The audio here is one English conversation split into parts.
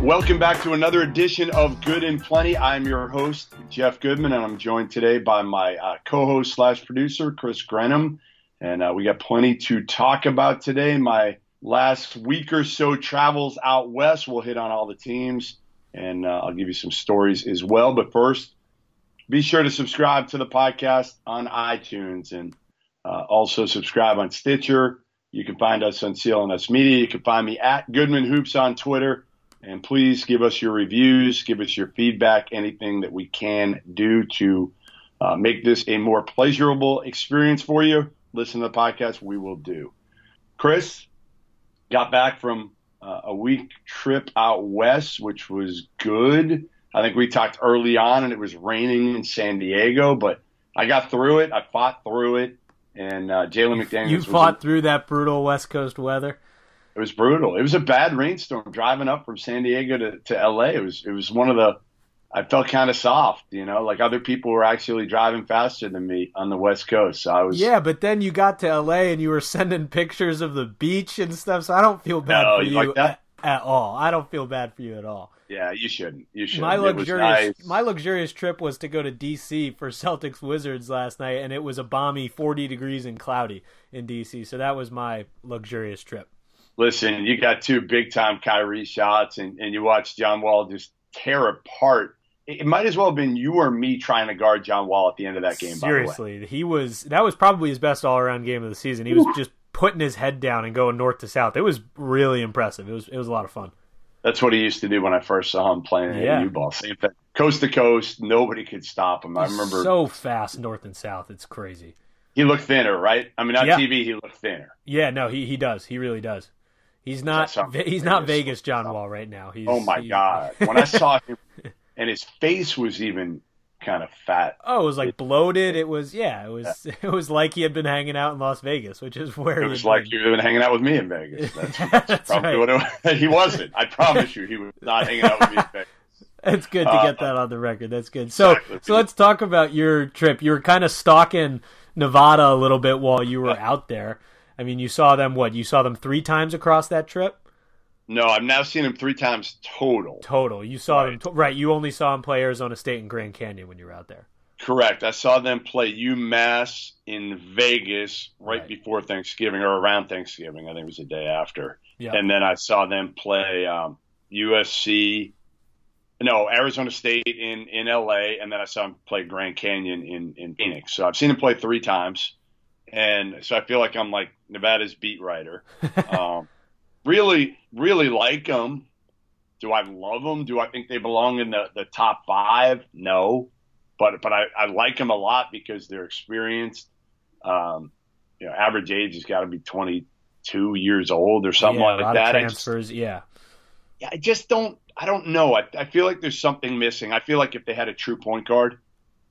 Welcome back to another edition of Good and Plenty. I'm your host, Jeff Goodman, and I'm joined today by my co-host / producer, Chris Grenham. And we got plenty to talk about today. My last week or so travels out west. We'll hit on all the teams, and I'll give you some stories as well. But first, be sure to subscribe to the podcast on iTunes and also subscribe on Stitcher. You can find us on CLNS Media. You can find me at Goodman Hoops on Twitter. And please give us your reviews, give us your feedback, anything that we can do to make this a more pleasurable experience for you. Listen to the podcast, we will do. Chris, got back from a week trip out west, which was good. I think we talked early on, and it was raining in San Diego, but I got through it. I fought through it, and Jalen McDaniels. You fought through that brutal West Coast weather? It was brutal. It was a bad rainstorm driving up from San Diego to LA. It was one of the, I felt kind of soft, like other people were actually driving faster than me on the West Coast. So I was. Yeah, but then you got to LA and you were sending pictures of the beach and stuff. So I don't feel bad for you like at all. I don't feel bad for you at all. Yeah, you shouldn't. You shouldn't. My luxurious trip was to go to DC for Celtics Wizards last night, and it was a balmy 40 degrees and cloudy in DC. So that was my luxurious trip. Listen, you got two big-time Kyrie shots, and you watched John Wall just tear apart. It might as well have been you or me trying to guard John Wall at the end of that game, Seriously, by the way. That was probably his best all-around game of the season. He was just putting his head down and going north to south. It was really impressive. It was a lot of fun. That's what he used to do when I first saw him playing U-ball. Same thing. Coast to coast, nobody could stop him. I remember so fast north and south. It's crazy. He looked thinner, right? I mean, on TV, he looked thinner. Yeah, no, he does. He really does. He's not Vegas John Wall right now. Oh my God. When I saw him and his face was even kind of fat. Oh, it was like bloated. It was like he had been hanging out in Las Vegas, which is where it was like he had been hanging out with me in Vegas. That's probably right. What it was. He wasn't. I promise you he was not hanging out with me in Vegas. It's good to get that on the record. That's good. So let's talk about your trip. You were kind of stalking Nevada a little bit while you were out there. I mean, you saw them, You saw them 3 times across that trip? No, I've now seen them 3 times total. Total. You saw them, right. You only saw them play Arizona State and Grand Canyon when you were out there. Correct. I saw them play UMass in Vegas right before Thanksgiving or around Thanksgiving. I think it was the day after. Yep. And then I saw them play Arizona State in LA, and then I saw them play Grand Canyon in Phoenix. So I've seen them play 3 times. And so I feel like I'm like Nevada's beat writer. Really, really like them. Do I love them? Do I think they belong in the top 5? No. But I like them a lot because they're experienced. Average age has got to be 22 years old or something like a lot that. Of transfers, I don't know. I feel like there's something missing. I feel like if they had a true point guard,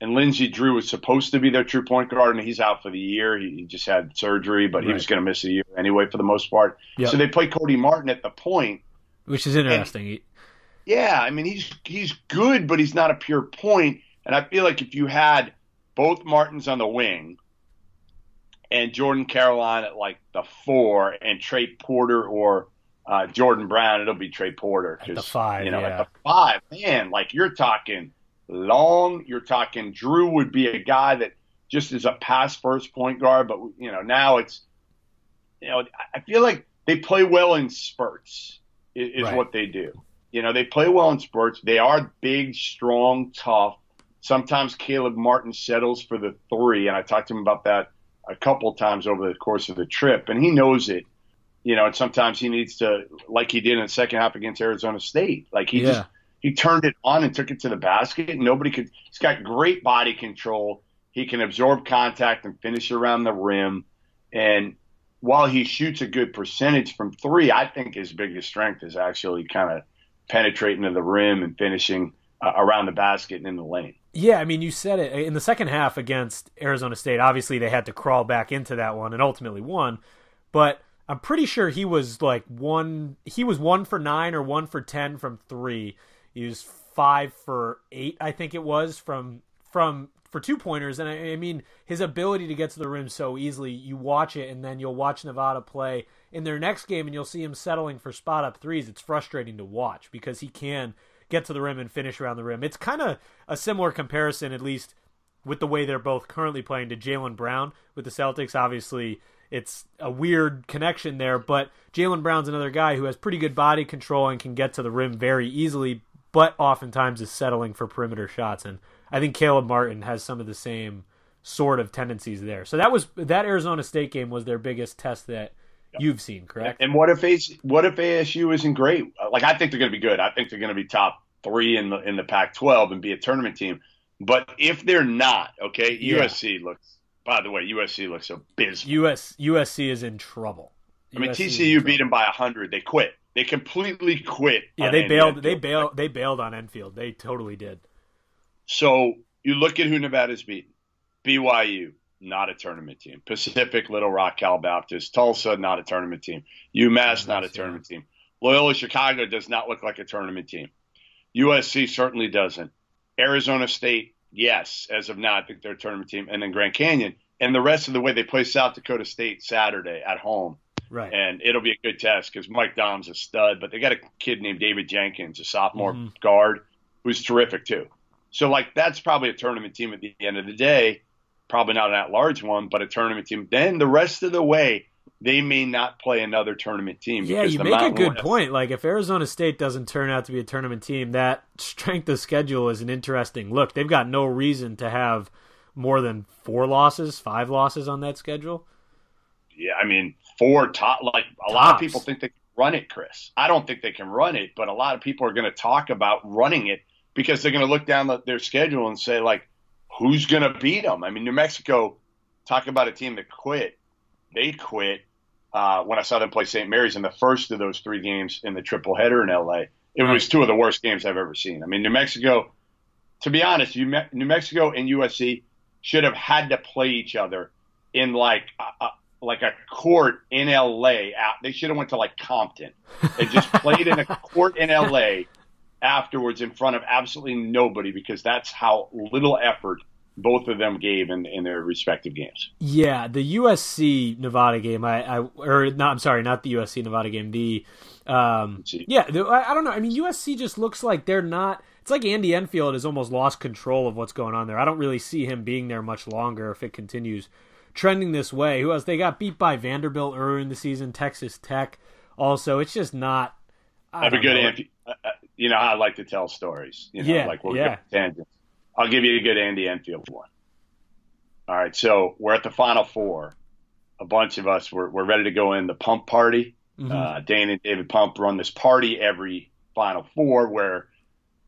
and Lindsey Drew was supposed to be their true point guard, and he's out for the year. He just had surgery, but he was going to miss a year anyway for the most part. Yep. So they play Cody Martin at the point. Which is interesting. I mean, he's good, but he's not a pure point. And I feel like if you had both Martins on the wing and Jordan Caroline at like the 4 and Trey Porter or Jordan Brown, it'll be Trey Porter. At the 5, At the 5, man, like you're talking – long, you're talking Drew would be a guy that just is a pass first point guard, but now it's I feel like they play well in spurts is what they do. They play well in spurts. They are big, strong, tough. Sometimes Caleb Martin settles for the 3, and I talked to him about that a couple of times over the course of the trip, and he knows it. And sometimes he needs to, like he did in the second half against Arizona State, like he turned it on and took it to the basket. He's got great body control. He can absorb contact and finish around the rim. And while he shoots a good percentage from 3, I think his biggest strength is actually kind of penetrating to the rim and finishing around the basket and in the lane. Yeah, I mean, you said it. In the second half against Arizona State, obviously they had to crawl back into that one and ultimately won. But I'm pretty sure he was 1 for 9 or 1 for 10 from 3. He was 5 for 8, I think it was, from for 2-pointers, and I mean his ability to get to the rim so easily. You watch it, and then you'll watch Nevada play in their next game, and you'll see him settling for spot up threes. It's frustrating to watch because he can get to the rim and finish around the rim. It's kind of a similar comparison, at least with the way they're both currently playing, to Jaylen Brown with the Celtics. Obviously, it's a weird connection there, but Jaylen Brown's another guy who has pretty good body control and can get to the rim very easily, but oftentimes is settling for perimeter shots. And I think Caleb Martin has some of the same sort of tendencies there. So that Arizona State game was their biggest test that you've seen, correct? And what if ASU isn't great? Like, I think they're going to be good. I think they're going to be top 3 in the Pac-12 and be a tournament team. But if they're not, okay, USC looks abysmal. USC is in trouble. I mean, TCU beat them by 100. They quit. They completely quit. Yeah, they bailed. They bailed on Enfield. They totally did. So you look at who Nevada's beaten. BYU, not a tournament team. Pacific, Little Rock, Cal Baptist. Tulsa, not a tournament team. UMass, not a tournament team. Loyola Chicago does not look like a tournament team. USC certainly doesn't. Arizona State, yes, as of now, I think they're a tournament team. And then Grand Canyon. And the rest of the way, they play South Dakota State Saturday at home. Right. And it'll be a good test because Mike Dom's a stud. But they got a kid named David Jenkins, a sophomore guard, who's terrific too. So, like, that's probably a tournament team at the end of the day. Probably not an at-large one, but a tournament team. Then the rest of the way, they may not play another tournament team. Yeah, you make a good point. Like, if Arizona State doesn't turn out to be a tournament team, that strength of schedule is an interesting look. They've got no reason to have more than 5 losses on that schedule. Yeah, I mean, 4 top. Like, a lot of people think they can run it, Chris. I don't think they can run it, but a lot of people are going to talk about running it because they're going to look down their schedule and say, like, who's going to beat them? I mean, New Mexico, talk about a team that quit. They quit when I saw them play St. Mary's in the first of those 3 games in the triple header in L.A. It was 2 of the worst games I've ever seen. I mean, New Mexico, to be honest, New Mexico and USC should have had to play each other in like a court in L.A. They should have went to like Compton. They just played in a court in L.A. afterwards in front of absolutely nobody because that's how little effort both of them gave in their respective games. Yeah, the USC Nevada game, I'm sorry, not the USC Nevada game. I don't know. I mean, USC just looks like they're not. It's like Andy Enfield has almost lost control of what's going on there. I don't really see him being there much longer if it continues trending this way. Who else? They got beat by Vanderbilt earlier in the season, Texas Tech. Also, it's just not. Have a good Andy. You know how I like to tell stories. Tangents. I'll give you a good Andy Enfield one. All right, so we're at the Final Four. A bunch of us, we're ready to go in the Pump Party. Dane and David Pump run this party every Final Four where,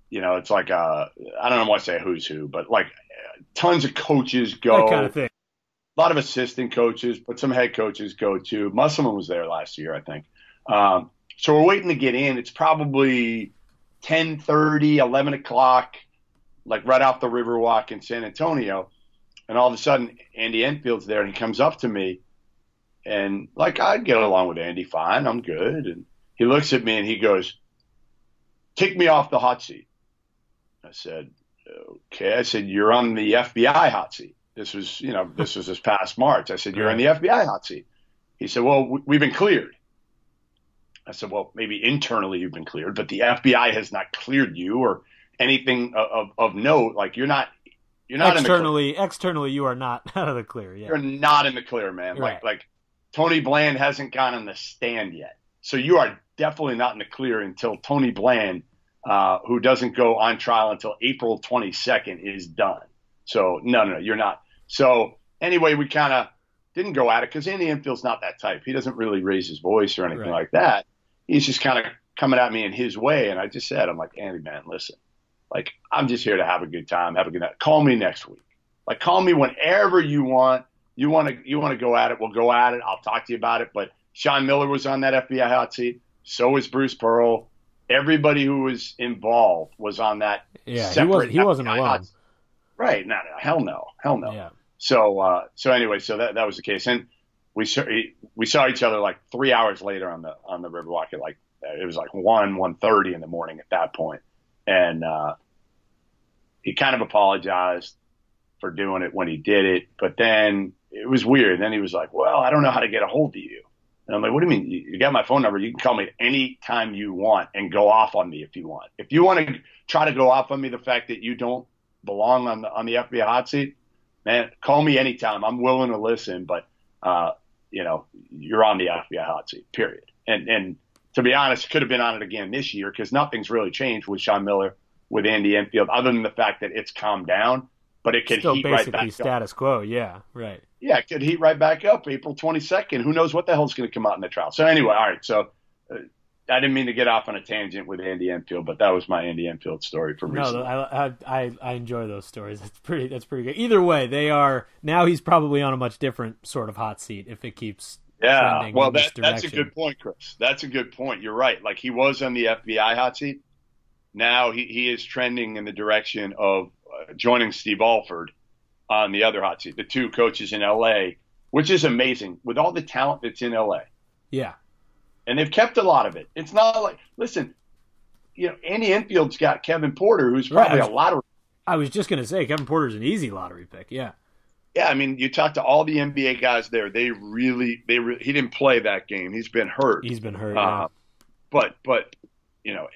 you know, it's like I don't want to say who's who, but like tons of coaches go. That kind of thing. A lot of assistant coaches, but some head coaches go too. Musselman was there last year, I think. So we're waiting to get in. It's probably 10:30, 11 o'clock, like right off the Riverwalk in San Antonio. And all of a sudden, Andy Enfield's there, and he comes up to me. And, like, I'd get along with Andy fine. I'm good. And he looks at me, and he goes, "Take me off the hot seat." I said, "Okay." I said, "You're on the FBI hot seat." This was this past March. I said, "You're on the FBI hot seat." He said, "Well, we've been cleared." I said, "Well, maybe internally you've been cleared, but the FBI has not cleared you or anything of note. Like, you're not externally, in the clear. Externally, you are not out of the clear. Yeah. You're not in the clear, man. Right. Like Tony Bland hasn't gone on the stand yet. So you are definitely not in the clear until Tony Bland, who doesn't go on trial until April 22nd, is done. So, no, you're not. So, anyway, we kind of didn't go at it because Andy Enfield's not that type. He doesn't really raise his voice or anything like that. He's just kind of coming at me in his way. And I just said, I'm like, "Andy, man, listen. Like, I'm just here to have a good time, have a good night. Call me next week. Like, call me whenever you want. You want to go at it, we'll go at it. I'll talk to you about it." But Sean Miller was on that FBI hot seat. So was Bruce Pearl. Everybody who was involved was on that. Yeah, separate he wasn't FBI alone. Right? No, hell no. Yeah. So anyway, so that was the case, and we saw each other like 3 hours later on the Riverwalk. At like it was like 1:30 in the morning at that point, and he kind of apologized. for doing it when he did it. But then it was weird. Then he was like, well, I don't know how to get a hold of you. And I'm like, what do you mean? You got my phone number. You can call me any time you want and go off on me if you want. If you want to try to go off on me, the fact that you don't belong on the FBI hot seat, man, call me anytime. I'm willing to listen, but you're on the FBI hot seat, period. And to be honest, could have been on it again this year because nothing's really changed with Sean Miller, with Andy Enfield, other than the fact that it's calmed down, but it could heat right back up. Still basically status quo, yeah, right. Yeah, it could heat right back up April 22nd. Who knows what the hell's going to come out in the trial. So anyway, all right, so I didn't mean to get off on a tangent with Andy Enfield, but that was my Andy Enfield story for recently. No, I enjoy those stories. That's pretty good. Either way, they are now. He's probably on a much different sort of hot seat if it keeps. Yeah, well, that's a good point, Chris. That's a good point. You're right. Like he was on the FBI hot seat. Now he is trending in the direction of joining Steve Alford on the other hot seat, the two coaches in L.A., which is amazing with all the talent that's in L.A. Yeah. And they've kept a lot of it. It's not like, listen, Andy Enfield's got Kevin Porter, who's probably a lottery. I was just going to say, Kevin Porter's an easy lottery pick, yeah. Yeah, I mean, you talk to all the NBA guys there. He didn't play that game. He's been hurt. Yeah. But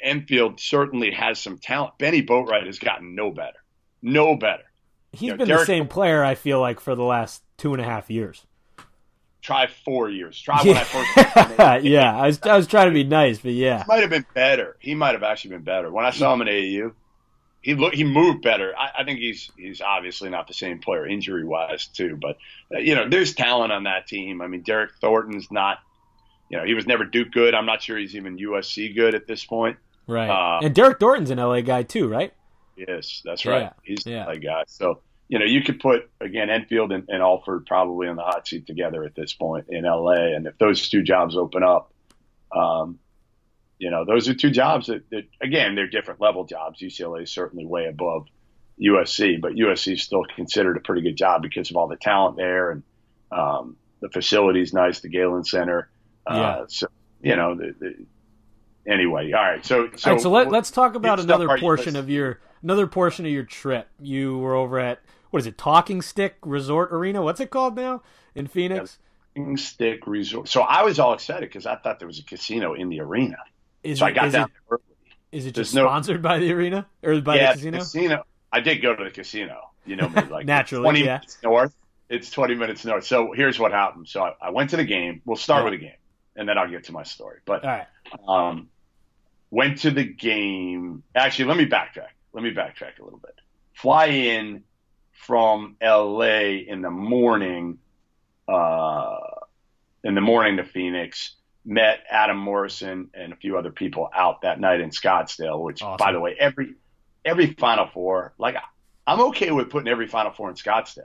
Enfield certainly has some talent. Benny Boatwright has gotten no better. No better. He's been the same player, I feel like, for the last 2.5 years. Try 4 years. Try when I first. Yeah, I was trying to be nice, but yeah. He might have been better. He might have actually been better. When I saw him in AAU, he moved better. I think he's obviously not the same player injury wise too, but there's talent on that team. I mean, Derek Thornton's not. He was never Duke good. I'm not sure he's even USC good at this point. Right. And Derek Thornton's an LA guy too, right? Yes, that's right. Yeah. He's an LA guy. So, you could put, again, Enfield and Alford probably on the hot seat together at this point in LA. And if those two jobs open up, those are two jobs that, again, they're different level jobs. UCLA is certainly way above USC, but USC is still considered a pretty good job because of all the talent there. And the facility's nice, the Galen Center. Anyway, all right. So let's talk about another portion of your trip. You were over at, what is it, Talking Stick Resort Arena? What's it called now in Phoenix? Talking Stick Resort. So I was all excited because I thought there was a casino in the arena. I got down there early. Is it just sponsored by the arena or by the casino? I did go to the casino. You know me, like naturally, 20 minutes north. It's 20 minutes north. So here's what happened. So I went to the game. We'll start with the game, and then I'll get to my story. But all right. Went to the game. Actually, let me backtrack a little bit. Fly in from LA in the morning to Phoenix. Met Adam Morrison and a few other people out that night in Scottsdale, which, awesome. By the way, every Final Four, like, I'm okay with putting every Final Four in Scottsdale.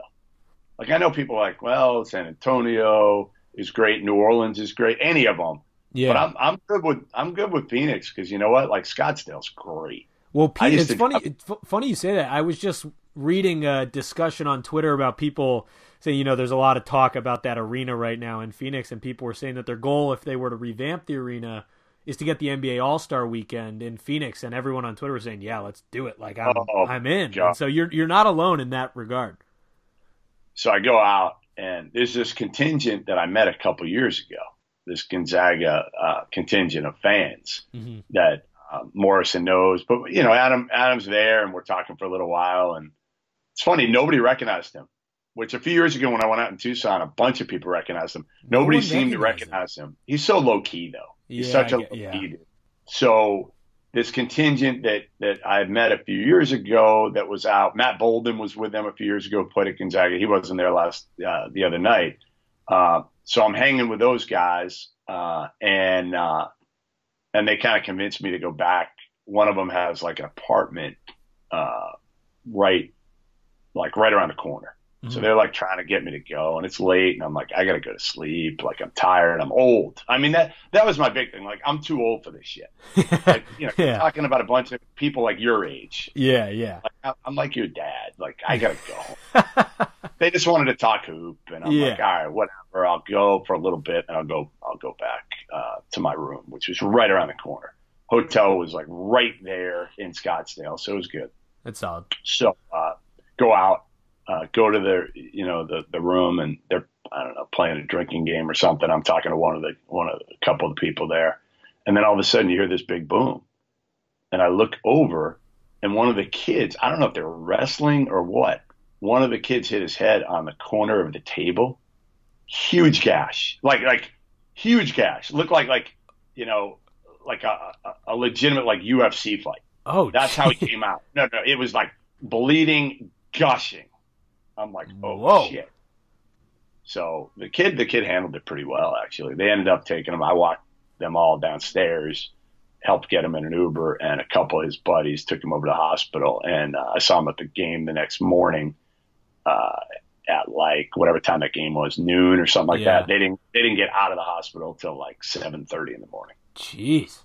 Like, I know people are like, well, San Antonio is great, New Orleans is great, any of them. Yeah. But I'm good with Phoenix because you know what? Like, Scottsdale's great. Well, Pete, it's funny you say that. I was just reading a discussion on Twitter about people saying, there's a lot of talk about that arena right now in Phoenix, and people were saying that their goal, if they were to revamp the arena, is to get the NBA All-Star Weekend in Phoenix. And everyone on Twitter was saying, yeah, let's do it. Like, I'm in. And so you're not alone in that regard. So I go out, and there's this contingent that I met a couple years ago, this Gonzaga contingent of fans that Morrison knows. But, Adam's there, and we're talking for a little while. And it's funny, nobody recognized him, which a few years ago when I went out in Tucson, a bunch of people recognized him. Nobody seemed to recognize him. He's so low-key, though. He's such a low-key dude. So this contingent that I had met a few years ago that was out, Matt Bolden was with them a few years ago, played at Gonzaga. He wasn't there the other night. So I'm hanging with those guys, and they kind of convinced me to go back. One of them has like an apartment right around the corner. Mm-hmm. So they're like trying to get me to go, and it's late, and I'm like, I gotta go to sleep. Like, I'm tired. I'm old. I mean, that was my big thing. Like, I'm too old for this shit. Like, talking about a bunch of people like your age. Yeah, yeah. Like, I'm like your dad. Like, I gotta go. They just wanted to talk hoop, and I'm like, all right, whatever. I'll go for a little bit, and I'll go back to my room, which was right around the corner. Hotel was like right there in Scottsdale, so it was good. That's solid. So go out. go to their, the room, and they're, I don't know, playing a drinking game or something. I'm talking to one of a couple of the people there. And then all of a sudden you hear this big boom. And I look over, and one of the kids, I don't know if they were wrestling or what, one of the kids hit his head on the corner of the table. Huge gash, like huge gash. Looked like a legitimate UFC fight. Oh, that's how he came out. No, it was like bleeding, gushing. I'm like, oh, whoa. Shit. So the kid handled it pretty well, actually. They ended up taking him. I walked them all downstairs, helped get him in an Uber, and a couple of his buddies took him over to the hospital. And I saw him at the game the next morning at like whatever time that game was, noon or something like that. They didn't get out of the hospital till like 7:30 in the morning. Jeez.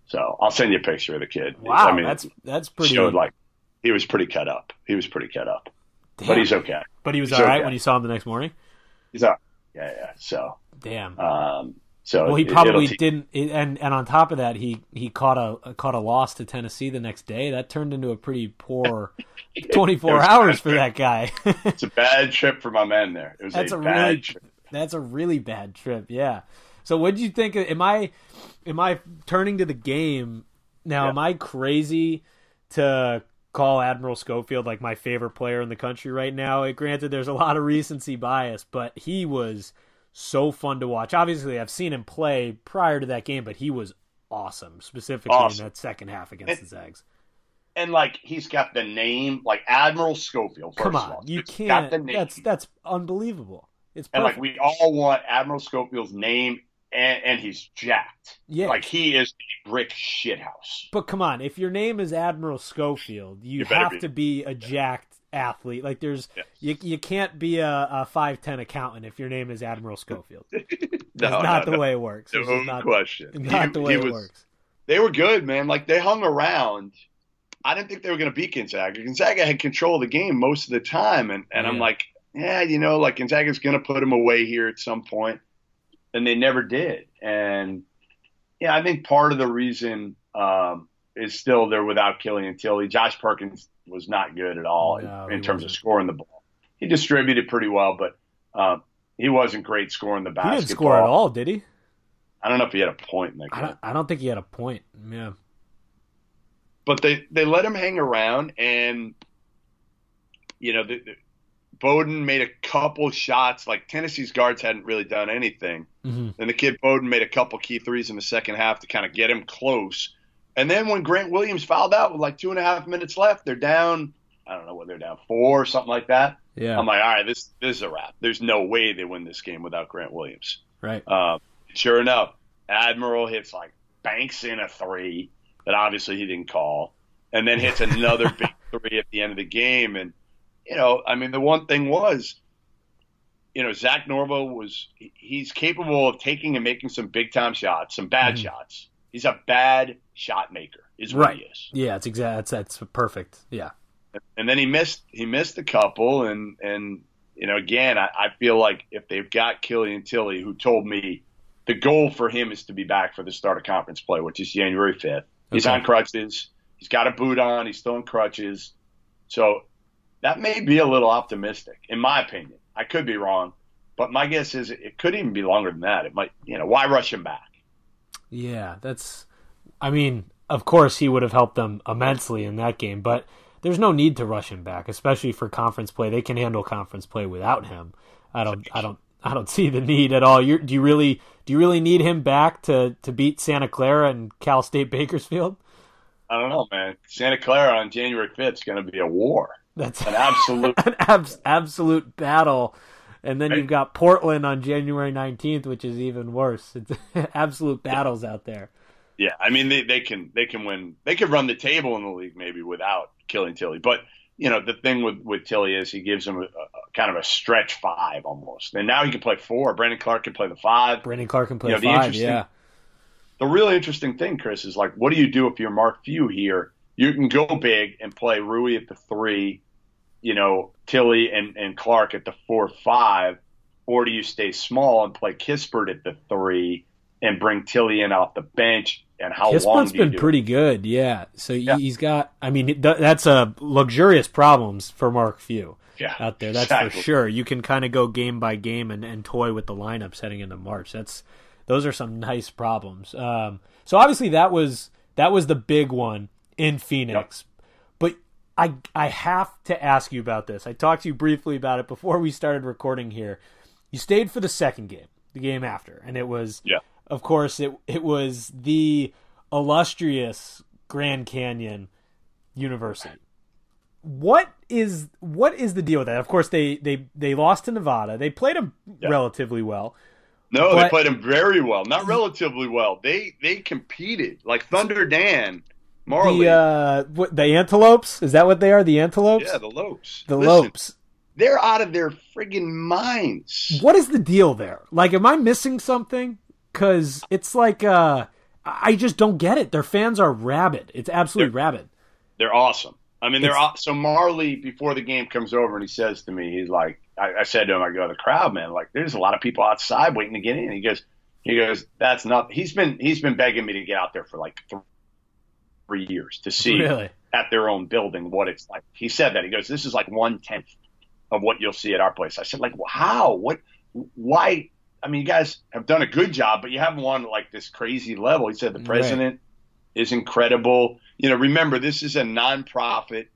So I'll send you a picture of the kid. Wow, I mean, that's pretty. Showed like he was pretty cut up. Damn. But he's okay. But he was all right when you saw him the next morning. He's all right. Yeah. So damn. So well, he probably didn't. And on top of that, he caught a loss to Tennessee the next day. That turned into a pretty poor 24 hours for that guy. It's a bad trip for my man there. It was a bad trip. That's a really bad trip. Yeah. So what did you think? Am I turning to the game now? Yeah. Am I crazy to call Admiral Schofield like my favorite player in the country right now? Granted, there's a lot of recency bias, but he was so fun to watch. Obviously, I've seen him play prior to that game, but he was awesome, specifically in that second half against the Zags. And like he's got the name, like Admiral Schofield. Come on, you can't. Got the name. That's unbelievable. It's perfect. And like we all want Admiral Schofield's name. And he's jacked. Yeah. Like he is a brick shithouse. But come on, if your name is Admiral Schofield, you have to be a jacked athlete. Like there's you can't be a 5'10" accountant if your name is Admiral Schofield. That's not the way it works. No question. Not the way it works. They were good, man. Like they hung around. I didn't think they were going to beat Gonzaga. Gonzaga had control of the game most of the time. And I'm like, like Gonzaga's going to put them away here at some point. And they never did. And, I think part of the reason is still they're without Killian Tilly. Josh Perkins was not good at all in terms of scoring the ball. He distributed pretty well, but he wasn't great scoring the basketball. He didn't score at all, did he? I don't know if he had a point in that game. I don't think he had a point, yeah. But they let him hang around, and, Bowden made a couple shots. Like Tennessee's guards hadn't really done anything. Mm-hmm. And the kid Bowden made a couple key threes in the second half to kind of get him close. And then when Grant Williams fouled out with like 2.5 minutes left, they're down, I don't know what they're down, 4 or something like that. Yeah. I'm like, all right, this is a wrap. There's no way they win this game without Grant Williams. Right. Sure enough, Admiral hits like banks in a 3 that obviously he didn't call, and then hits another big 3 at the end of the game. And the one thing was, Zach Norville he's capable of taking and making some big time shots, some bad shots. He's a bad shot maker, is what he is. Yeah, that's perfect. Yeah. And then he missed a couple, and again, I feel like if they've got Killian Tilly, who told me the goal for him is to be back for the start of conference play, which is January 5th. He's on crutches. He's got a boot on. He's still in crutches. So that may be a little optimistic, in my opinion. I could be wrong, but my guess is it could even be longer than that. It might, why rush him back? Yeah, of course he would have helped them immensely in that game, but there's no need to rush him back, especially for conference play. They can handle conference play without him. I don't see the need at all. Do you really need him back to beat Santa Clara and Cal State Bakersfield? I don't know, man. Santa Clara on January 5th is going to be a war. That's an absolute absolute battle. And then you've got Portland on January 19th, which is even worse. It's absolute battles out there. Yeah, they can win. They could run the table in the league maybe without Killian Tilly. But, the thing with Tilly is he gives him a kind of a stretch 5 almost. And now he can play 4. Brandon Clark can play the 5. Brandon Clark can play 5, yeah. The really interesting thing, Chris, is like, what do you do if you're Mark Few here? You can go big and play Rui at the 3, Tilly and Clark at the 4-5, or do you stay small and play Kispert at the 3 and bring Tilly in off the bench? and how Kispert's long do you been do pretty it? good, yeah. So he's got, I mean, that's a luxurious problems for Mark Few out there. That's exactly. for sure. You can kind of go game by game and toy with the lineups heading into March. Those are some nice problems. So obviously that was the big one in Phoenix. But I have to ask you about this. I talked to you briefly about it before we started recording here. You stayed for the second game, the game after, and it was, of course, it was the illustrious Grand Canyon University. What is the deal with that? Of course, they lost to Nevada. They played them relatively well. No, they played them very well. Not relatively well. They competed like Thunder Dan, Marley. The Antelopes? Is that what they are? The Antelopes? Yeah, the Lopes. Lopes. They're out of their friggin' minds. What is the deal there? Like, am I missing something? Because it's like, I just don't get it. Their fans are rabid. It's absolutely rabid. They're awesome. I mean, so Marley, before the game comes over, and he says to me, he's like, I said to him, I go, the crowd, man, like, there's a lot of people outside waiting to get in. He goes, that's not. He's been begging me to get out there for like 3 years to see at their own building what it's like. He said that. He goes, this is like 1/10 of what you'll see at our place. I said, like, well, how? What? Why? I mean, you guys have done a good job, but you haven't won like this crazy level. He said the president is incredible. You know, remember, this is a nonprofit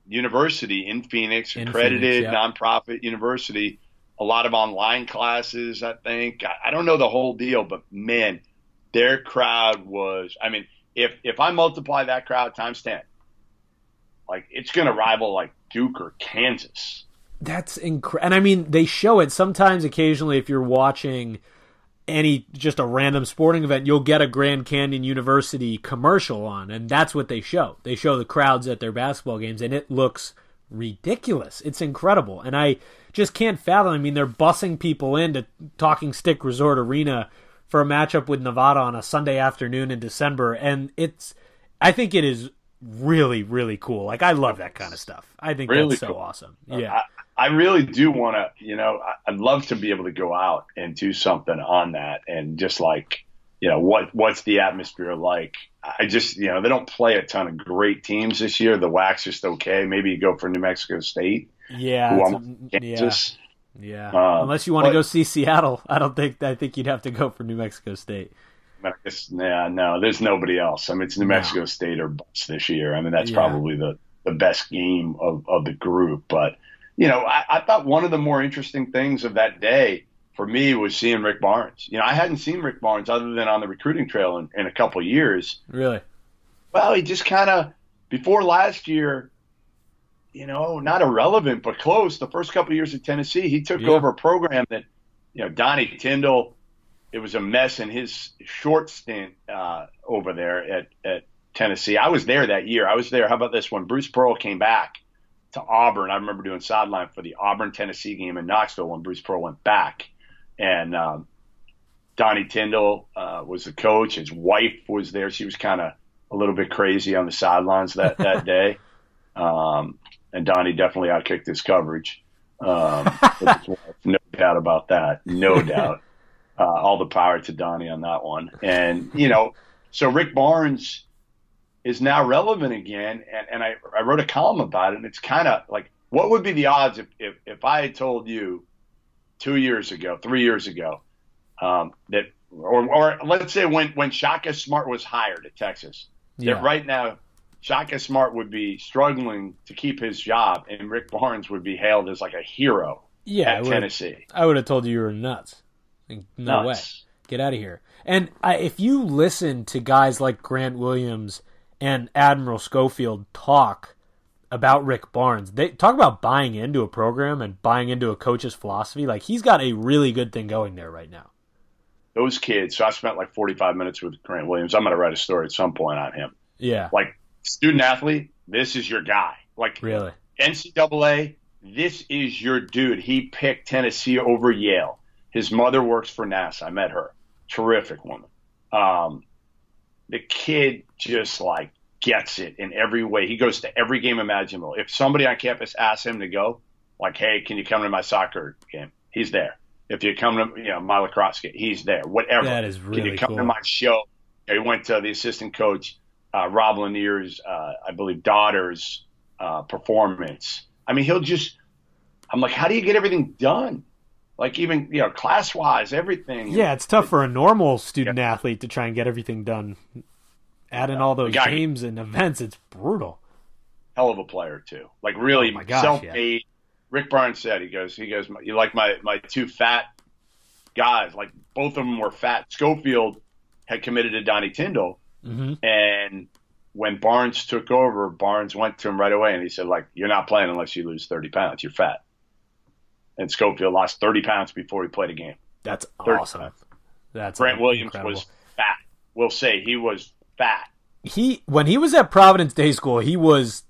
university in Phoenix, accredited nonprofit university. A lot of online classes, I think. I don't know the whole deal, but man, their crowd was. I mean, if I multiply that crowd times 10, like it's going to rival like Duke or Kansas. That's incredible. And I mean, they show it sometimes, occasionally, if you're watching just a random sporting event, you'll get a Grand Canyon University commercial on, and that's what they show. They show the crowds at their basketball games, and it looks ridiculous. It's incredible. And I just can't fathom. I mean, they're bussing people into Talking Stick Resort Arena for a matchup with Nevada on a Sunday afternoon in December, and I think it is really, really cool. Like, I love that kind of stuff. I think really that's so awesome. Yeah. I really do want to, I'd love to be able to go out and do something on that and just like, what's the atmosphere like? I just, they don't play a ton of great teams this year. The WAC's just okay. Maybe you go for New Mexico State. Yeah. Yeah. Unless you want to go see Seattle. I think you'd have to go for New Mexico State. No, there's nobody else. I mean, it's New Mexico State or bust this year. I mean, that's probably the best game of the group. But, I thought one of the more interesting things of that day for me was seeing Rick Barnes. I hadn't seen Rick Barnes other than on the recruiting trail in a couple of years. Really? Well, he just kind of, before last year, not irrelevant, but close. The first couple of years at Tennessee, he took over a program that, Donnie Tyndall, it was a mess in his short stint over there at Tennessee. I was there that year. I was there. How about this one? Bruce Pearl came back to Auburn. I remember doing sideline for the Auburn-Tennessee game in Knoxville when Bruce Pearl went back. And Donnie Tyndall was the coach. His wife was there. She was kind of a little bit crazy on the sidelines that day. And Donnie definitely outkicked his coverage. No doubt about that. No doubt. All the power to Donnie on that one. And, so Rick Barnes is now relevant again. And I wrote a column about it. And it's kind of like, what would be the odds if I had told you 2 years ago, 3 years ago, that, or let's say when Shaka Smart was hired at Texas, that right now Shaka Smart would be struggling to keep his job and Rick Barnes would be hailed as like a hero at Tennessee. I would have told you were nuts. No way. Get out of here. And if you listen to guys like Grant Williams and Admiral Schofield talk about Rick Barnes, they talk about buying into a program and buying into a coach's philosophy. Like, he's got a really good thing going there right now. Those kids, so I spent like 45 minutes with Grant Williams. I'm going to write a story at some point on him. Yeah. Like, student athlete, this is your guy. Like, really? NCAA, this is your dude. He picked Tennessee over Yale. His mother works for NASA. I met her. Terrific woman. The kid just like gets it in every way. He goes to every game imaginable. If somebody on campus asks him to go, like, hey, can you come to my soccer game? He's there. If you come to my lacrosse game, he's there. Whatever. That is really Can you come cool. to my show? He went to the assistant coach, Rob Lanier's, I believe, daughter's performance. I mean, I'm like, how do you get everything done? Like even, class-wise, everything. Yeah, it's tough for a normal student athlete to try and get everything done. Add in all those games and events, it's brutal. Hell of a player, too. Like really self-made. Yeah. Rick Barnes said, he goes, you like my two fat guys. Like both of them were fat. Schofield had committed to Donnie Tyndall. Mm-hmm. And when Barnes took over, Barnes went to him right away and he said, like, you're not playing unless you lose 30 pounds. You're fat. And Schofield lost 30 pounds before he played a game. That's awesome. Pounds. That's Grant Williams incredible. was fat. We'll say he was fat. When he was at Providence Day School, he was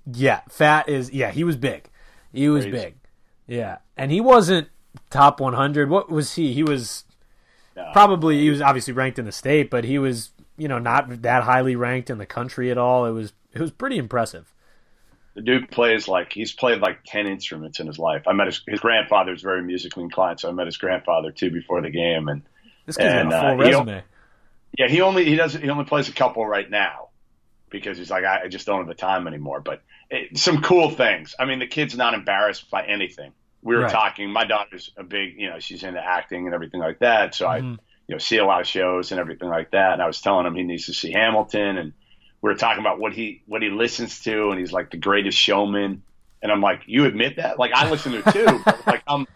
fat is he was big. He was big. Yeah. And he wasn't top 100. What was he? He was he was obviously ranked in the state, but he was, not that highly ranked in the country at all. It was pretty impressive. The dude he's played like 10 instruments in his life. I met his grandfather's very musically inclined, so I met his grandfather too before the game. And this kid's got a full resume. He only plays a couple right now because he's like, I just don't have the time anymore. But some cool things. I mean, the kid's not embarrassed by anything. We were talking. My daughter's a big, she's into acting and everything like that. So I see a lot of shows and everything like that. And I was telling him he needs to see Hamilton, and we were talking about what he listens to, and he's like The Greatest Showman. And I'm like, you admit that? Like I listen to it too, but like I'm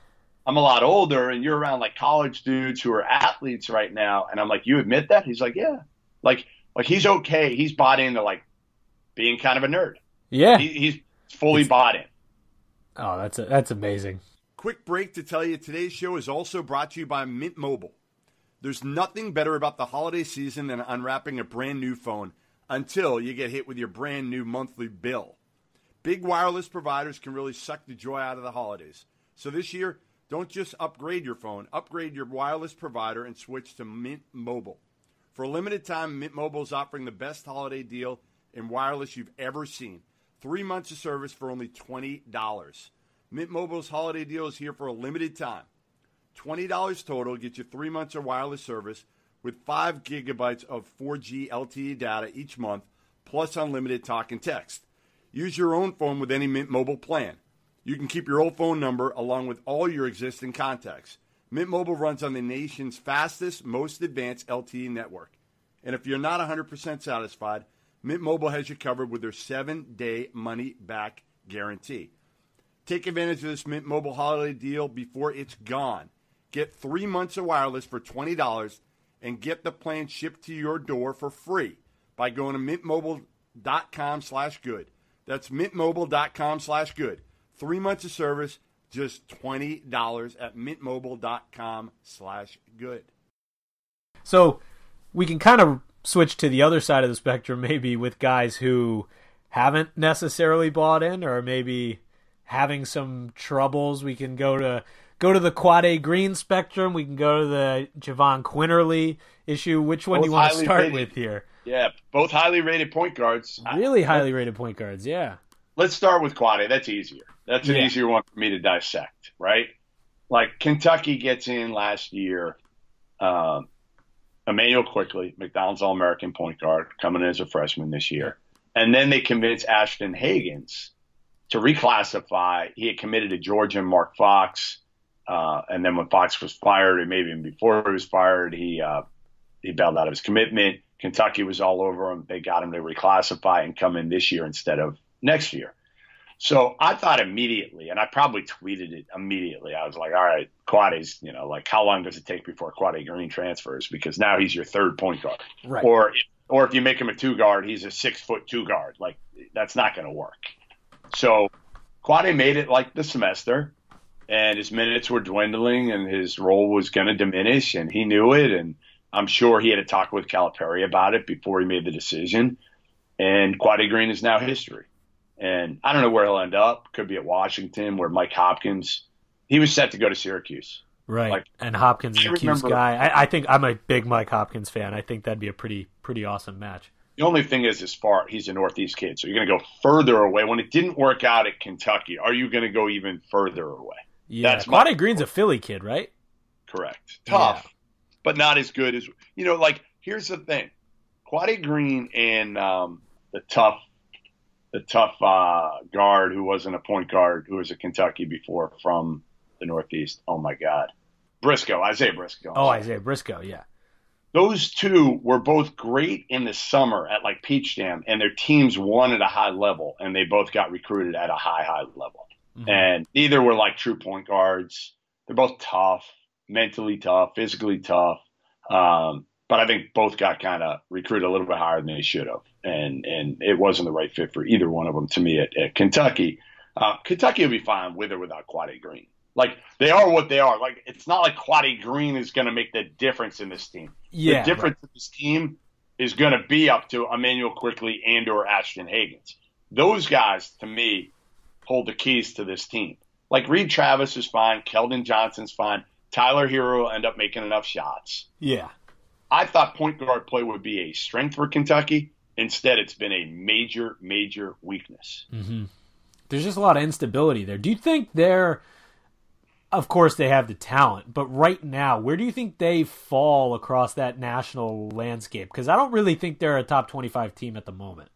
a lot older, and you're around like college dudes who are athletes right now. And I'm like, you admit that? He's like, yeah. Like he's okay. He's bought into like being kind of a nerd. Yeah. He's fully bought in. Oh, that's amazing. Quick break to tell you today's show is also brought to you by Mint Mobile. There's nothing better about the holiday season than unwrapping a brand new phone until you get hit with your brand new monthly bill. Big wireless providers can really suck the joy out of the holidays. So this year, don't just upgrade your phone. Upgrade your wireless provider and switch to Mint Mobile. For a limited time, Mint Mobile is offering the best holiday deal in wireless you've ever seen. 3 months of service for only $20. Mint Mobile's holiday deal is here for a limited time. $20 total gets you 3 months of wireless service with 5 gigabytes of 4G LTE data each month, plus unlimited talk and text. Use your own phone with any Mint Mobile plan. You can keep your old phone number along with all your existing contacts. Mint Mobile runs on the nation's fastest, most advanced LTE network. And if you're not 100% satisfied, Mint Mobile has you covered with their 7-day money-back guarantee. Take advantage of this Mint Mobile holiday deal before it's gone. Get 3 months of wireless for $20 and get the plan shipped to your door for free by going to mintmobile.com/good. That's mintmobile.com/good. 3 months of service, just $20 at mintmobile.com/good. So we can kind of switch to the other side of the spectrum, maybe with guys who haven't necessarily bought in or maybe having some troubles. We can go to the Quade Green spectrum. We can go to the Jahvon Quinerly issue. Which one do you want to start with here? Yeah, both highly rated point guards. Really highly rated point guards, yeah. Let's start with Quade. That's easier. That's an easier one for me to dissect, right? Like Kentucky gets in last year. Emmanuel Quickly, McDonald's All-American point guard, coming in as a freshman this year. And then they convinced Ashton Hagans to reclassify. He had committed to Georgia and Mark Fox. And then when Fox was fired, or maybe even before he was fired, he bailed out of his commitment. Kentucky was all over him. They got him to reclassify and come in this year instead of next year. So I thought immediately, and I probably tweeted it immediately. I was like, all right, Quade's, like how long does it take before Quade Green transfers? Because now he's your third point guard. Right. Or if you make him a 2 guard, he's a 6'2" guard. Like that's not going to work. So Quade made it like the semester, and his minutes were dwindling and his role was going to diminish, and he knew it. And I'm sure he had a talk with Calipari about it before he made the decision. And Quade Green is now history. And I don't know where he'll end up. Could be at Washington, where Mike Hopkins, he was set to go to Syracuse. Right. And Hopkins is a Q's guy. I think I'm a big Mike Hopkins fan. I think that'd be a pretty awesome match. The only thing is, he's a Northeast kid, so you're going to go further away. When it didn't work out at Kentucky, are you going to go even further away? Yeah. Quade Green's a Philly kid, right? Correct. Tough, but not as good as, like, here's the thing. Quade Green and the tough guard who wasn't a point guard, who was at Kentucky before from the Northeast. Oh, my God. Isaiah Briscoe. Oh, Isaiah Briscoe, yeah. Those two were both great in the summer at, like, Peach Jam, and their teams won at a high level, and they both got recruited at a high level. Mm-hmm. And neither were, like, true point guards. They're both tough, mentally tough, physically tough. But I think both got kind of recruited a little bit higher than they should have. And it wasn't the right fit for either one of them to me at Kentucky. Kentucky will be fine with or without Quade Green. Like, they are what they are. Like, it's not like Quade Green is going to make the difference in this team. Yeah, the difference in this team is going to be up to Emmanuel Quickley and or Ashton Hagans. Those guys, to me, hold the keys to this team. Like, Reed Travis is fine. Keldon Johnson's fine. Tyler Hero will end up making enough shots. Yeah. I thought point guard play would be a strength for Kentucky. Instead, it's been a major, major weakness. Mm-hmm. There's just a lot of instability there. Do you think of course they have the talent, but right now, where do you think they fall across that national landscape? Because I don't really think they're a top 25 team at the moment.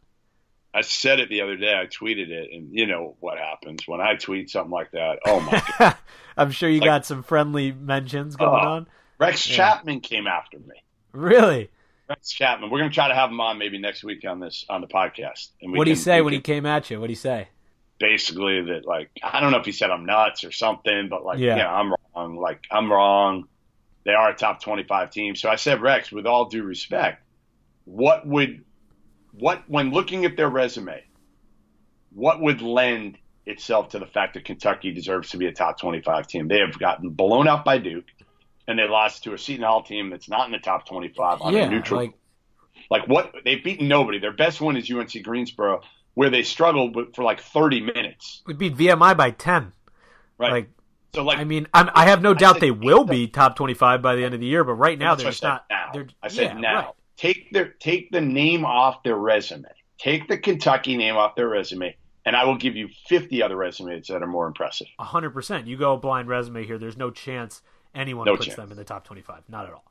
I said it the other day. I tweeted it, and you know what happens when I tweet something like that. Oh, my God. I'm sure you got some friendly mentions going on. Rex Chapman came after me. Really? Rex Chapman. We're going to try to have him on maybe next week on the podcast. What did he say when he came at you? What did he say? Basically that, like, I don't know if he said I'm nuts or something, but like, I'm wrong. Like, I'm wrong. They are a top 25 team. So I said, Rex, with all due respect, when looking at their resume, what would lend itself to the fact that Kentucky deserves to be a top 25 team? They have gotten blown out by Duke, and they lost to a Seton Hall team that's not in the top 25 on a neutral. Like what? They've beaten nobody. Their best win is UNC Greensboro, where they struggled for like 30 minutes. We beat VMI by 10. Right. I mean, I have no doubt they will be top 25 by the end of the year, but right now they're just not. I said now. Right. Take the name off their resume. Take the Kentucky name off their resume, and I will give you 50 other resumes that are more impressive. 100%. You go blind resume here. There's no chance anyone puts them in the top 25. Not at all.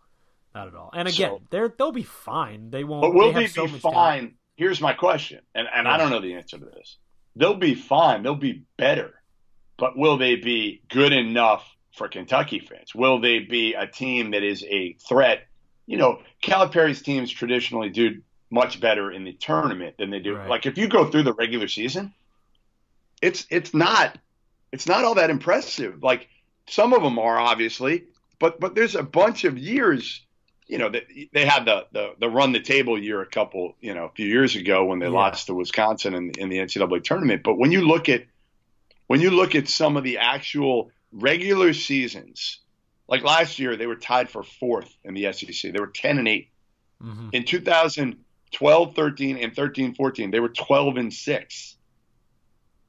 Not at all. And again, they'll be fine. They won't. But will they be fine? Here's my question, and I don't know the answer to this. They'll be fine. They'll be better. But will they be good enough for Kentucky fans? Will they be a team that is a threat? You know, Calipari's teams traditionally do much better in the tournament than they do. Right. Like, if you go through the regular season, it's not all that impressive. Like, some of them are, obviously, but there's a bunch of years. You know, they had the run the table year a few years ago when they lost to Wisconsin in the NCAA tournament. But when you look at some of the actual regular seasons, like last year, they were tied for fourth in the SEC. They were 10-8. Mm-hmm. In 2012-13 and 13-14, they were 12-6.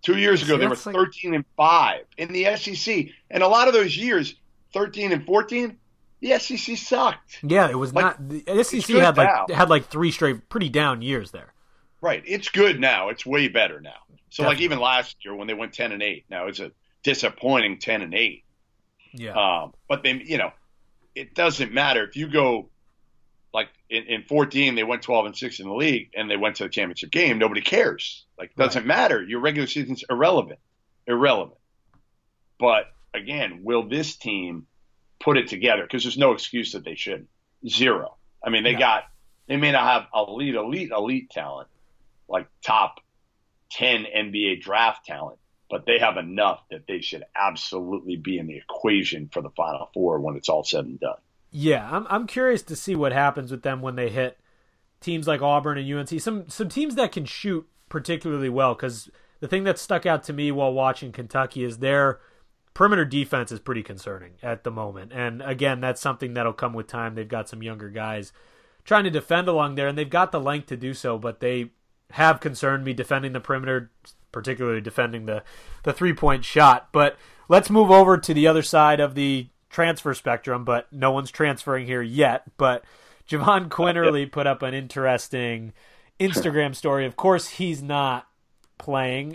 2 years ago, they were 13-5 in the SEC. And a lot of those years, 13 and 14. The SEC sucked. Yeah, it was not. The SEC had like three straight pretty down years there. Right. It's good now. It's way better now. So Definitely. Like even last year when they went 10-8, now it's a disappointing 10-8. Yeah. But they, it doesn't matter if you go like in 14, they went 12-6 in the league and they went to the championship game. Nobody cares. Like, it doesn't matter. Your regular season's irrelevant. But again, will this team put it together? Because there's no excuse that they shouldn't. Zero. I mean, they may not have elite talent, like top 10 NBA draft talent, but they have enough that they should absolutely be in the equation for the Final Four when it's all said and done. Yeah, I'm curious to see what happens with them when they hit teams like Auburn and UNC, some teams that can shoot particularly well, because the thing that stuck out to me while watching Kentucky is their perimeter defense is pretty concerning at the moment. And again, that's something that'll come with time. They've got some younger guys trying to defend along there, and they've got the length to do so, but they have concerned me defending the perimeter, particularly defending the three-point shot. But let's move over to the other side of the transfer spectrum, but no one's transferring here yet. But Jahvon Quinerly put up an interesting Instagram story. Of course, he's not playing.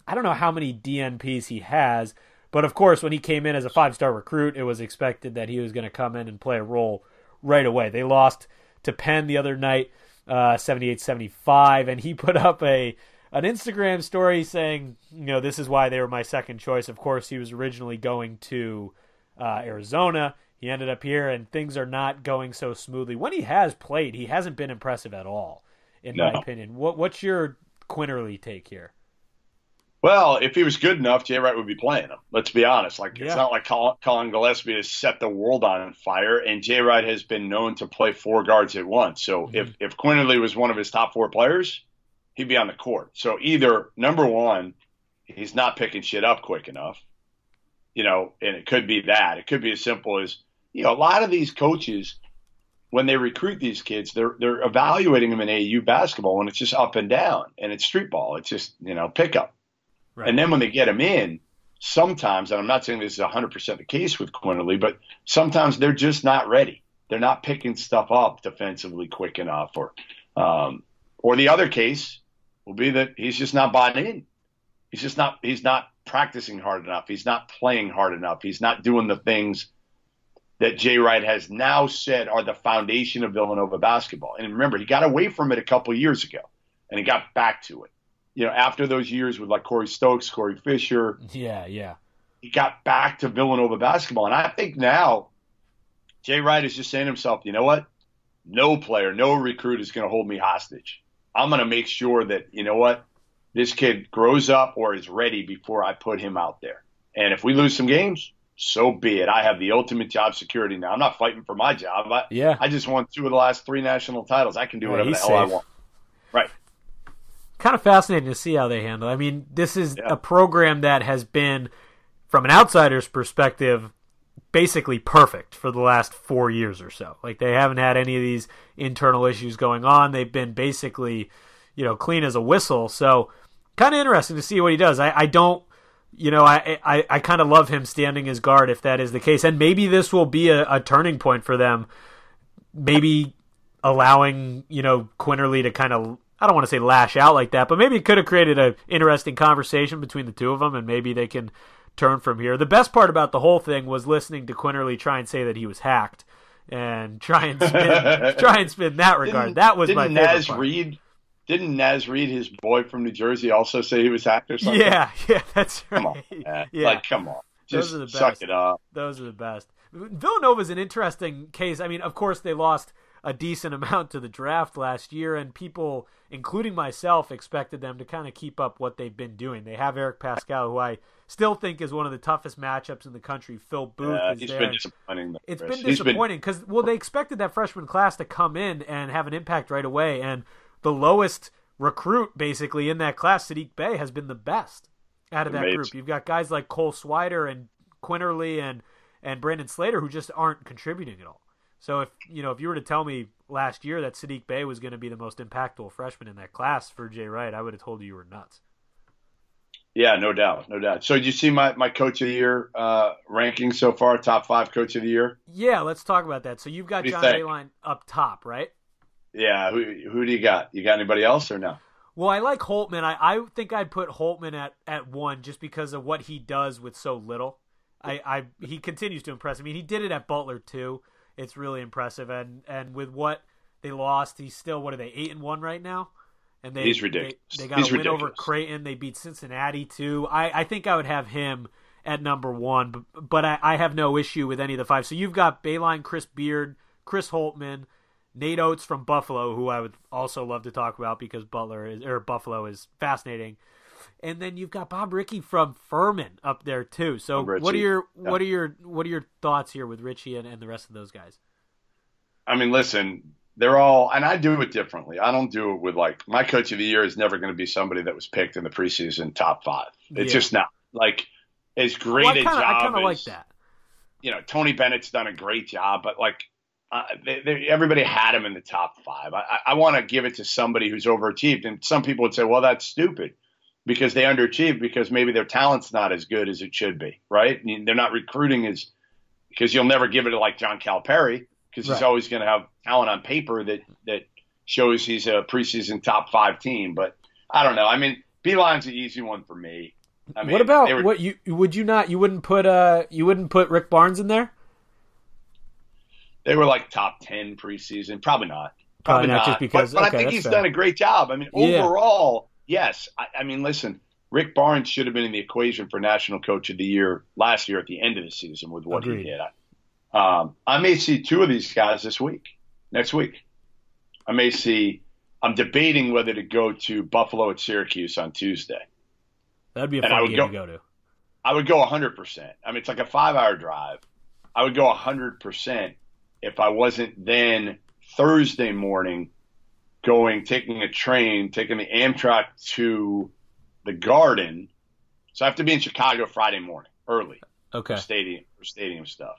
I don't know how many DNPs he has, But of course, when he came in as a 5-star recruit, it was expected that he was going to come in and play a role right away. They lost to Penn the other night, 78-75, and he put up an Instagram story saying, this is why they were my second choice. Of course, he was originally going to Arizona. He ended up here, and things are not going so smoothly. When he has played, he hasn't been impressive at all, in my opinion. What's your Quinerly take here? Well, if he was good enough, Jay Wright would be playing him. Let's be honest. It's not like Colin Gillespie has set the world on fire, and Jay Wright has been known to play 4 guards at once. So if Quinerly was one of his top 4 players, he'd be on the court. So either, number one, he's not picking shit up quick enough, and it could be that. It could be as simple as, a lot of these coaches, when they recruit these kids, they're evaluating them in AAU basketball, and it's just up and down, and it's street ball. It's just, pickup. Right. And then when they get them in, sometimes, and I'm not saying this is 100% the case with Quinerly, but sometimes they're just not ready. They're not picking stuff up defensively quick enough. Or the other case will be that he's just not bought in. He's not practicing hard enough. He's not playing hard enough. He's not doing the things that Jay Wright has now said are the foundation of Villanova basketball. And remember, he got away from it a couple of years ago, and he got back to it. After those years with like Corey Stokes, Corey Fisher. Yeah. He got back to Villanova basketball. And I think now Jay Wright is just saying to himself, you know what? No player, no recruit is going to hold me hostage. I'm going to make sure that, this kid grows up or is ready before I put him out there. And if we lose some games, so be it. I have the ultimate job security now. I'm not fighting for my job. I just won 2 of the last 3 national titles. I can do whatever the hell I want. Right. Kind of fascinating to see how they handle it. I mean, this is a program that has been, from an outsider's perspective, basically perfect for the last 4 years or so. Like, they haven't had any of these internal issues going on. They've been basically, clean as a whistle. So, kind of interesting to see what he does. I don't, I kind of love him standing his guard if that is the case. And maybe this will be a turning point for them. Maybe allowing, Quinerly to kind of, I don't want to say lash out like that, but maybe it could have created an interesting conversation between the two of them, and maybe they can turn from here. The best part about the whole thing was listening to Quinerly try and say that he was hacked and try and spin that regard. That was my favorite part. Didn't Naz Reid, his boy from New Jersey, also say he was hacked or something? Yeah, that's right. Come on, man. Yeah. Come on. Just suck it up. Those are the best. Villanova's an interesting case. I mean, of course, they lost a decent amount to the draft last year, and people, including myself, expected them to kind of keep up what they've been doing. They have Eric Pascal, who I still think is one of the toughest matchups in the country. Phil Booth is he's there. Been disappointing. It's been disappointing because, they expected that freshman class to come in and have an impact right away, and the lowest recruit, basically, in that class, Sadiq Bey, has been the best out of that group. You've got guys like Cole Swider and Quinerly and Brandon Slater who just aren't contributing at all. So if you were to tell me last year that Sadiq Bey was going to be the most impactful freshman in that class for Jay Wright, I would have told you were nuts. Yeah, no doubt. So did you see my Coach of the Year ranking so far, top 5 Coach of the Year? Yeah, let's talk about that. So you've got John Beilein up top, right? Yeah, who do you got? You got anybody else or no? Well, I like Holtman. I think I'd put Holtman at 1 just because of what he does with so little. He continues to impress. I mean, he did it at Butler too. It's really impressive, and with what they lost, he's still, what are they, 8-1 right now? And he's ridiculous. They got a win over Creighton. They beat Cincinnati too. I think I would have him at number 1, but I have no issue with any of the 5. So you've got Beilein, Chris Beard, Chris Holtman, Nate Oates from Buffalo, who I would also love to talk about because Buffalo is fascinating. And then you've got Bob Rickey from Furman up there too. So what are your thoughts here with Richie and the rest of those guys? I mean, listen, they're all, and I do it differently. I don't do it with my Coach of the Year is never going to be somebody that was picked in the preseason top 5. It's just not as great a job. I kind of like that. Tony Bennett's done a great job, but everybody had him in the top 5. I want to give it to somebody who's overachieved, and some people would say, well, that's stupid because they underachieved because maybe their talent's not as good as it should be, right? They're not recruiting because you'll never give it to John Calipari because he's always going to have talent on paper that shows he's a preseason top 5 team. But I don't know. I mean, Beilein's an easy one for me. I mean, what about you wouldn't put Rick Barnes in there? They were like top 10 preseason. Probably not. Probably not just because. But I think he's done a great job. I mean, overall, yes. I mean, listen, Rick Barnes should have been in the equation for National Coach of the Year last year at the end of the season with what he did. I may see two of these guys next week. I'm debating whether to go to Buffalo at Syracuse on Tuesday. That'd be a fun game to go to. I would go 100%. I mean, it's like a 5-hour drive. I would go 100% if I wasn't then Thursday morning taking the Amtrak to the Garden. So I have to be in Chicago Friday morning, early. Okay. For stadium stuff.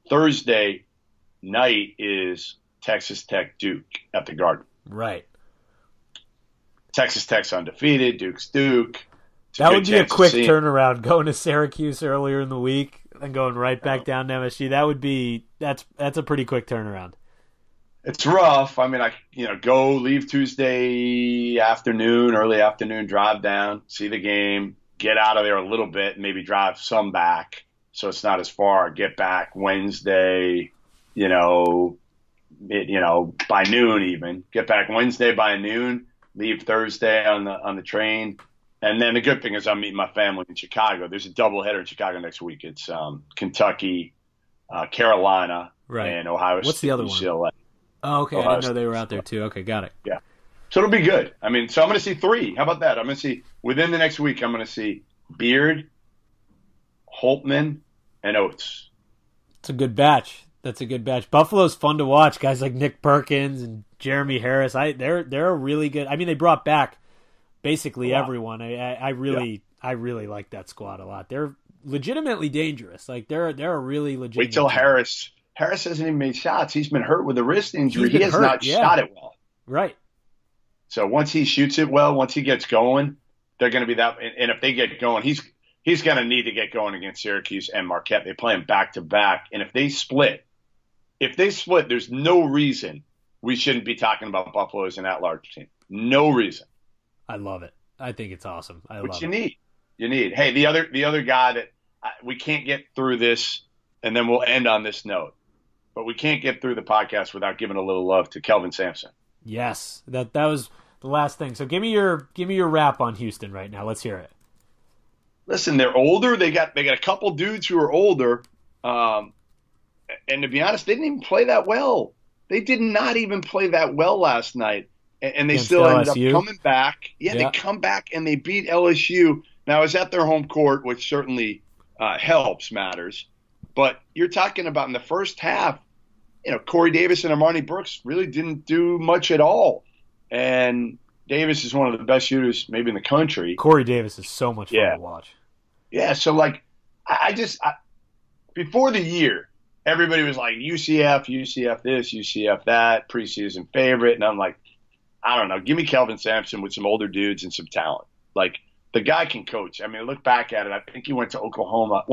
Thursday night is Texas Tech Duke at the Garden. Right. Texas Tech's undefeated. Duke's Duke. That would be a quick turnaround, going to Syracuse earlier in the week and going right back down to MSG. That's a pretty quick turnaround. It's rough. I mean, leave Tuesday afternoon, early afternoon, drive down, see the game, get out of there a little bit, maybe drive some back so it's not as far. Get back Wednesday, by noon even. Get back Wednesday by noon, leave Thursday on the train. And then the good thing is I'm meeting my family in Chicago. There's a doubleheader in Chicago next week. It's Kentucky, Carolina, and Ohio State. What's the other UCLA. one? Oh, okay. I didn't know they were out there too. Okay, got it. Yeah. So it'll be good. I mean, so I'm going to see 3. How about that? I'm going to see, within the next week, I'm going to see Beard, Holtman, and Oates. It's a good batch. That's a good batch. Buffalo's fun to watch. Guys like Nick Perkins and Jeremy Harris. They're a really good. I mean, they brought back basically everyone. I really like that squad a lot. They're legitimately dangerous. Like they're a really legitimate. Wait till team. Harris hasn't even made shots. He's been hurt with a wrist injury. He has not shot it well. Right. So once he shoots it well, once he gets going, they're going to be that. And if they get going, he's going to need to get going against Syracuse and Marquette. They play them back to back, and if they split, there's no reason we shouldn't be talking about Buffalo as an at-large team. No reason. I love it. I think it's awesome. You need. Hey, the other guy that we can't get through this, and then we'll end on this note. But we can't get through the podcast without giving a little love to Kelvin Sampson. Yes, that was the last thing. So give me your wrap on Houston right now. Let's hear it. Listen, they're older. They got a couple dudes who are older, and to be honest, they didn't even play that well. They did not even play that well last night, and they still ended up coming back. Yeah, they come back and they beat LSU. Now, it's at their home court, which certainly matters. But you're talking about in the first half, Corey Davis and Armani Brooks really didn't do much at all. And Davis is one of the best shooters maybe in the country. Corey Davis is so much fun to watch. Yeah, so before the year, everybody was like UCF this, UCF that, preseason favorite. And I'm like, I don't know. Give me Kelvin Sampson with some older dudes and some talent. Like, the guy can coach. I mean, look back at it. I think he went to Oklahoma.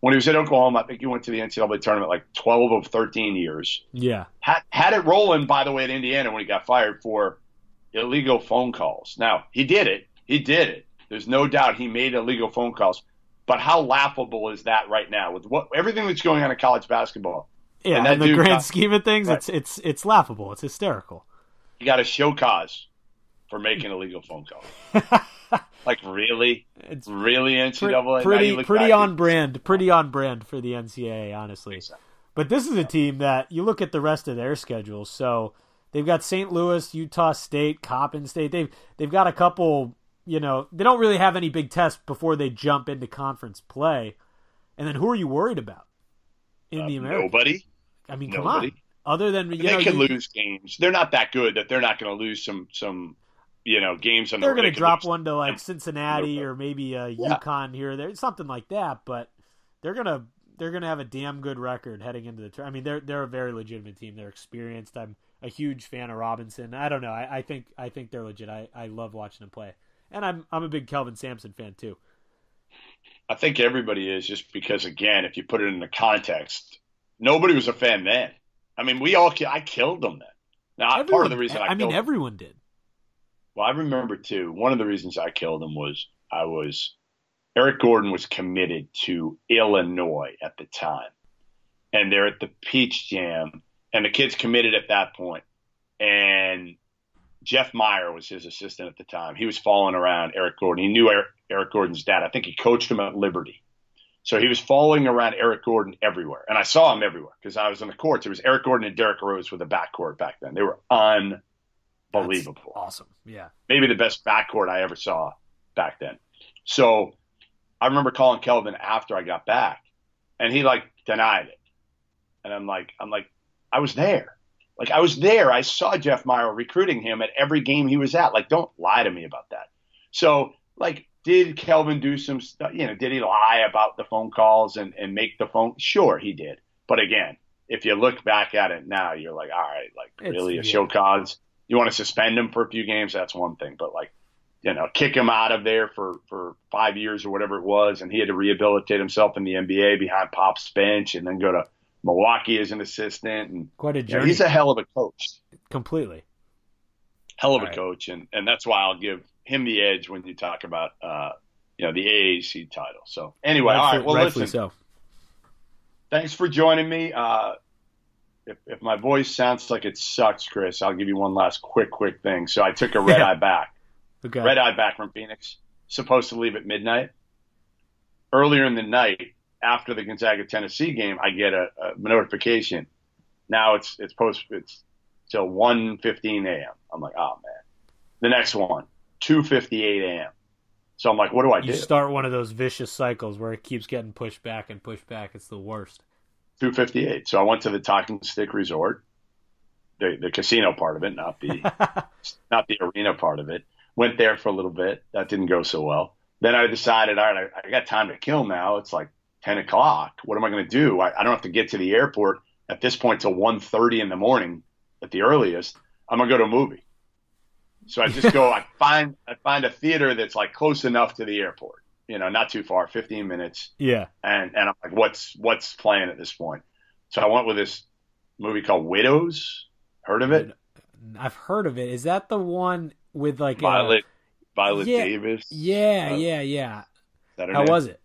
When he was at Oklahoma, I think he went to the NCAA tournament like 12 of 13 years. Yeah. Had it rolling, by the way, at Indiana when he got fired for illegal phone calls. Now, he did it. There's no doubt he made illegal phone calls. But how laughable is that right now with everything that's going on in college basketball? Yeah, in the grand scheme of things, right. It's laughable. It's hysterical. You got to show cause for making illegal phone calls. Like, really? It's really NCAA? Pretty on brand for the NCAA, honestly. Exactly. But this is a team that you look at the rest of their schedule. So they've got St. Louis, Utah State, Coppin State. They've got a couple, they don't really have any big tests before they jump into conference play. And then who are you worried about in the American? Nobody. I mean, come on. Other than, they can lose games. They're not that good that they're not going to lose some games on they're going to drop one to like Cincinnati or maybe UConn here or there, something like that. But they're gonna have a damn good record heading into the tournament. I mean, they're a very legitimate team. They're experienced. I'm a huge fan of Robinson. I don't know. I think they're legit. I love watching them play, and I'm a big Kelvin Sampson fan too. I think everybody is, just because, again, if you put it in the context, nobody was a fan then. I mean, I killed them then. Now, part of the reason everyone did. Well, I remember, too, one of the reasons I killed him was Eric Gordon was committed to Illinois at the time, and they're at the Peach Jam, and the kid's committed at that point, and Jeff Meyer was his assistant at the time. He was following around Eric Gordon. He knew Eric Gordon's dad. I think he coached him at Liberty. So he was following around Eric Gordon everywhere. And I saw him everywhere because I was in the courts. It was Eric Gordon and Derrick Rose with a backcourt back then. They were unbelievable. That's awesome. Yeah. Maybe the best backcourt I ever saw back then. So I remember calling Kelvin after I got back, and he denied it. And I'm like, I was there. I was there. I saw Jeff Meyer recruiting him at every game he was at. Don't lie to me about that. So, did Kelvin do some stuff? Did he lie about the phone calls and make the phone? Sure, he did. But again, if you look back at it now, you're like, all right, really a show cause? You want to suspend him for a few games? That's one thing. But kick him out of there for 5 years or whatever it was, and he had to rehabilitate himself in the NBA behind Pop's bench and then go to Milwaukee as an assistant. And quite a journey. He's a hell of a coach. Completely. Hell of a coach, and that's why I'll give him the edge when you talk about the AAC title. So anyway, all right. Well, listen. So. Thanks for joining me. If my voice sounds like it sucks, Chris, I'll give you one last quick thing. So I took a red eye back. Okay. Red eye back from Phoenix. Supposed to leave at midnight. Earlier in the night, after the Gonzaga Tennessee game, I get a notification. Now it's till 1:15 a.m. I'm like, oh man. The next one, 2:58 a.m. So I'm like, what do I do? You start one of those vicious cycles where it keeps getting pushed back and pushed back. It's the worst. 2:58. So I went to the Talking Stick Resort, the casino part of it, not the arena part of it. Went there for a little bit. That didn't go so well. Then I decided, all right, I got time to kill now. It's 10 o'clock. What am I going to do? I don't have to get to the airport at this point till 1:30 in the morning at the earliest. I'm going to go to a movie. So I just go, I find a theater that's close enough to the airport, not too far, 15 minutes. Yeah. And I'm like, what's playing at this point? So I went with this movie called Widows. Heard of it? I've heard of it. Is that the one with Violet Davis? Yeah. How was it?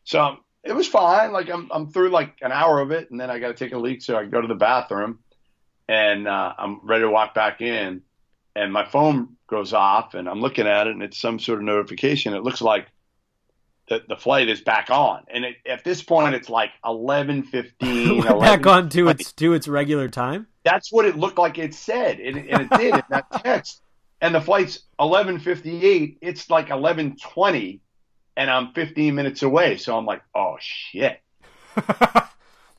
So it was fine. I'm through an hour of it, and then I got to take a leak, so I go to the bathroom, and I'm ready to walk back in, and my phone goes off, and I'm looking at it, and it's some sort of notification. It looks like the flight is back on, and at this point, it's 11:15. Back on to its regular time. That's what it looked like it said, and it did in that text. And the flight's 11:58. It's 11:20. And I'm 15 minutes away. So I'm like, oh, shit.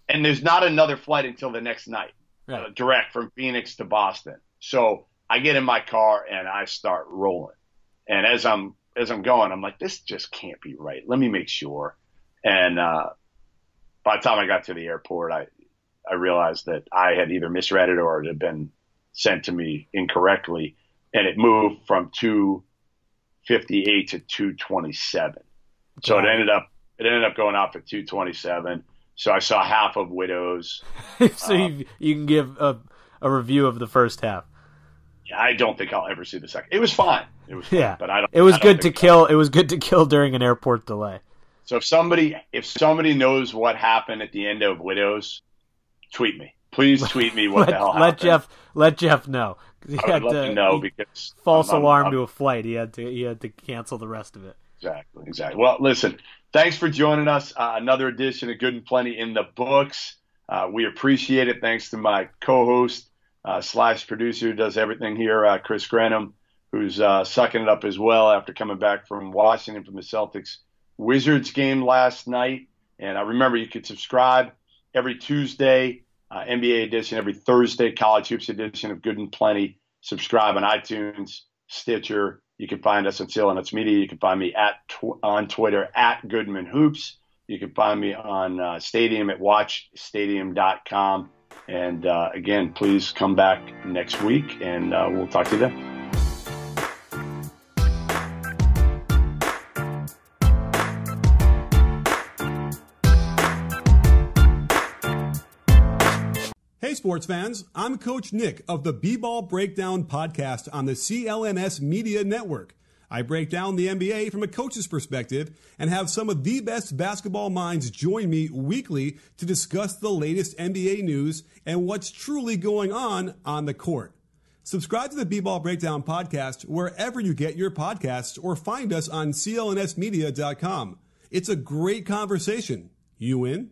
And there's not another flight until the next night, right. Direct from Phoenix to Boston. So I get in my car and I start rolling. And as I'm going, I'm like, this just can't be right. Let me make sure. And by the time I got to the airport, I realized that I had either misread it or it had been sent to me incorrectly. And it moved from 2:58 to 2:27. So it ended up going off at 2:27. So I saw half of Widows. So you can give a review of the first half. Yeah, I don't think I'll ever see the second. It was fine. It was fine, but I don't. It was good to kill. It was good to kill during an airport delay. So if somebody knows what happened at the end of Widows, tweet me. Please tweet me what the hell happened. Let Jeff know. I would love to know because false alarm to a flight. He had to cancel the rest of it. Exactly. Well, listen, thanks for joining us. Another edition of Good and Plenty in the books. We appreciate it. Thanks to my co-host / producer who does everything here, Chris Grenham, who's sucking it up as well after coming back from Washington from the Celtics Wizards game last night. And remember, you could subscribe every Tuesday, NBA edition, every Thursday, College Hoops edition of Good and Plenty. Subscribe on iTunes, Stitcher. You can find us on CLNS Media. You can find me on Twitter at Goodman Hoops. You can find me on Stadium at watchstadium.com. And again, please come back next week, and we'll talk to you then. Hey, sports fans, I'm Coach Nick of the B-Ball Breakdown podcast on the CLNS Media Network. I break down the NBA from a coach's perspective and have some of the best basketball minds join me weekly to discuss the latest NBA news and what's truly going on the court. Subscribe to the B-Ball Breakdown podcast wherever you get your podcasts or find us on clnsmedia.com. It's a great conversation. You in?